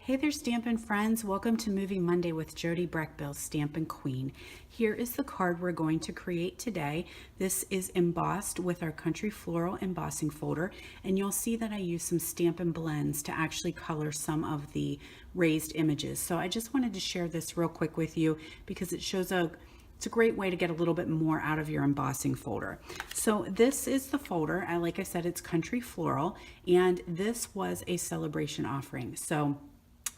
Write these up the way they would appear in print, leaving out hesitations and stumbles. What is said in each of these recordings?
Hey there, Stampin' friends. Welcome to Movie Monday with Jody Breckbill, Stampin' Queen. Here is the card we're going to create today. This is embossed with our Country Floral embossing folder, and you'll see that I use some Stampin' Blends to actually color some of the raised images. So I just wanted to share this real quick with you because it shows it's a great way to get a little bit more out of your embossing folder. So this is the folder. Like I said, it's Country Floral, and this was a celebration offering. So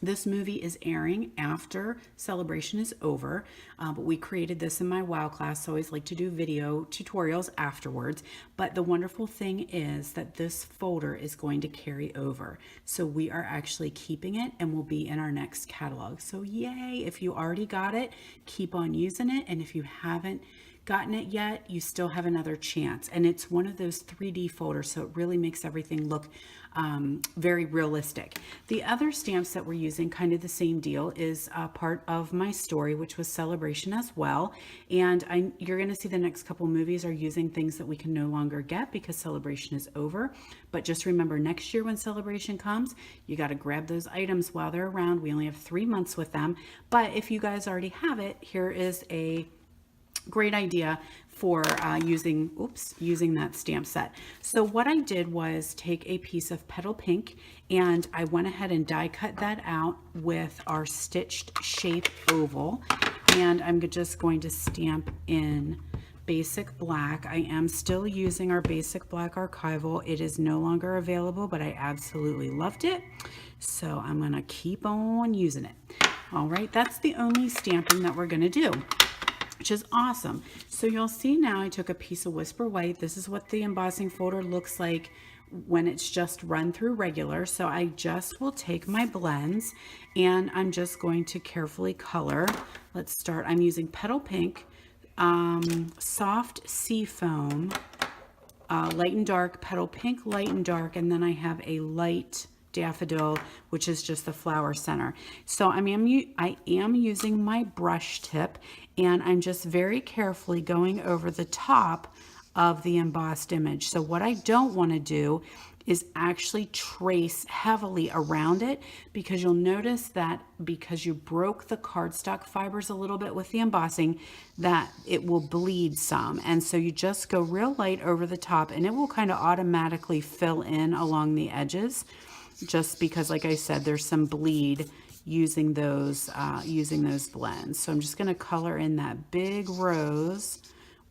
this movie is airing after celebration is over, but we created this in my WOW class, so I always like to do video tutorials afterwards. But the wonderful thing is that this folder is going to carry over. So we are actually keeping it and will be in our next catalog. So yay, if you already got it, keep on using it. And if you haven't gotten it yet, you still have another chance. And it's one of those 3D folders, so it really makes everything look very realistic. The other stamps that we're using, kind of the same deal, is part of my story, which was celebration as well. And you're going to see the next couple movies are using things that we can no longer get because celebration is over. But just remember, next year when celebration comes, you got to grab those items while they're around. We only have 3 months with them. But if you guys already have it, here is a great idea for using that stamp set. So what I did was take a piece of Petal Pink and I went ahead and die cut that out with our stitched shape oval, and I'm just going to stamp in basic black. I am still using our basic black archival. It is no longer available, but I absolutely loved it, so I'm going to keep on using it. All right, that's the only stamping that we're going to do, which is awesome. So you'll see now I took a piece of Whisper White. This is what the embossing folder looks like when it's just run through regular. So I just will take my blends and I'm just going to carefully color. Let's start. I'm using Petal Pink, soft sea foam, light and dark, Petal Pink, light and dark, and then I have a light daffodil, which is just the flower center. So I am using my brush tip, and I'm just very carefully going over the top of the embossed image. So what I don't want to do is actually trace heavily around it, because you'll notice that because you broke the cardstock fibers a little bit with the embossing, that it will bleed some. And so you just go real light over the top and it will kind of automatically fill in along the edges, just because, like I said, there's some bleed using those blends. So I'm just going to color in that big rose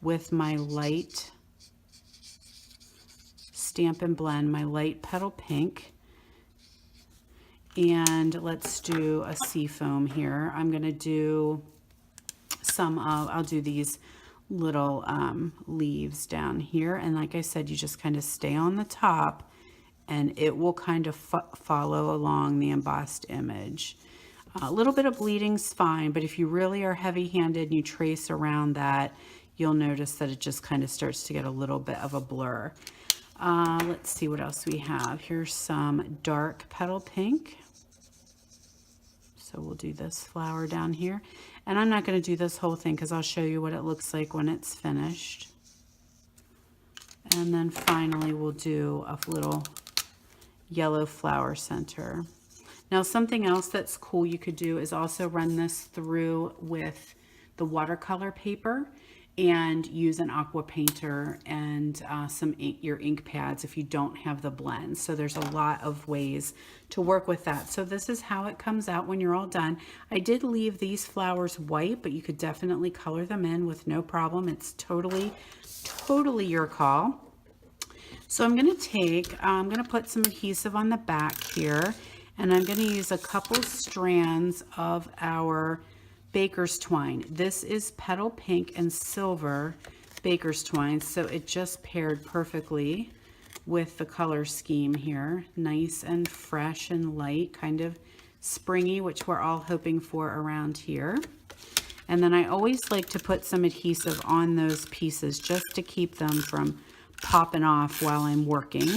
with my light Stampin' Blend, my light Petal Pink. And let's do a sea foam here. I'm going to do I'll do these little leaves down here. And like I said, you just kind of stay on the top and it will kind of follow along the embossed image. A little bit of bleeding's fine, but if you really are heavy-handed and you trace around that, you'll notice that it just kind of starts to get a little bit of a blur. Let's see what else we have. Here's some dark Petal Pink. So we'll do this flower down here. And I'm not going to do this whole thing because I'll show you what it looks like when it's finished. And then finally we'll do a little yellow flower center. Now something else that's cool you could do is also run this through with the watercolor paper and use an aqua painter and your ink pads if you don't have the blend. So there's a lot of ways to work with that. So this is how it comes out when you're all done. I did leave these flowers white, but you could definitely color them in with no problem. It's totally your call. So I'm going to put some adhesive on the back here, and I'm going to use a couple strands of our baker's twine. This is Petal Pink and silver baker's twine, so it just paired perfectly with the color scheme here. Nice and fresh and light, kind of springy, which we're all hoping for around here. And then I always like to put some adhesive on those pieces just to keep them from popping off while I'm working.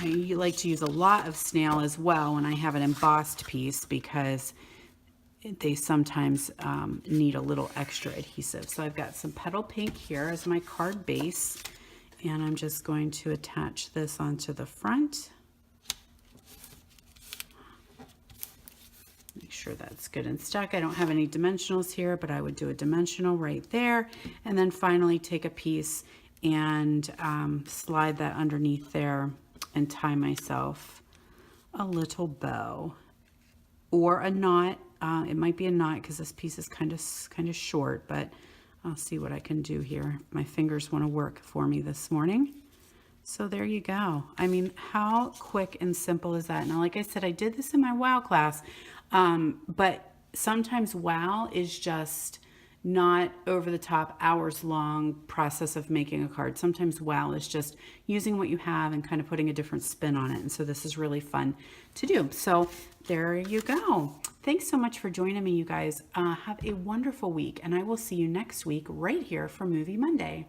I like to use a lot of snail as well when I have an embossed piece because they sometimes need a little extra adhesive. So I've got some Petal Pink here as my card base, and I'm just going to attach this onto the front. sure that's good and stuck. I don't have any dimensionals here, but I would do a dimensional right there. And then finally take a piece and slide that underneath there and tie myself a little bow or a knot. It might be a knot because this piece is kind of short, but I'll see what I can do here. My fingers want to work for me this morning. So there you go. I mean, how quick and simple is that? Now, like I said, I did this in my WOW class, but sometimes WOW is just not over the top, hours long process of making a card. Sometimes WOW is just using what you have and kind of putting a different spin on it. And so this is really fun to do. So there you go. Thanks so much for joining me, you guys. Have a wonderful week, and I will see you next week right here for Movie Monday.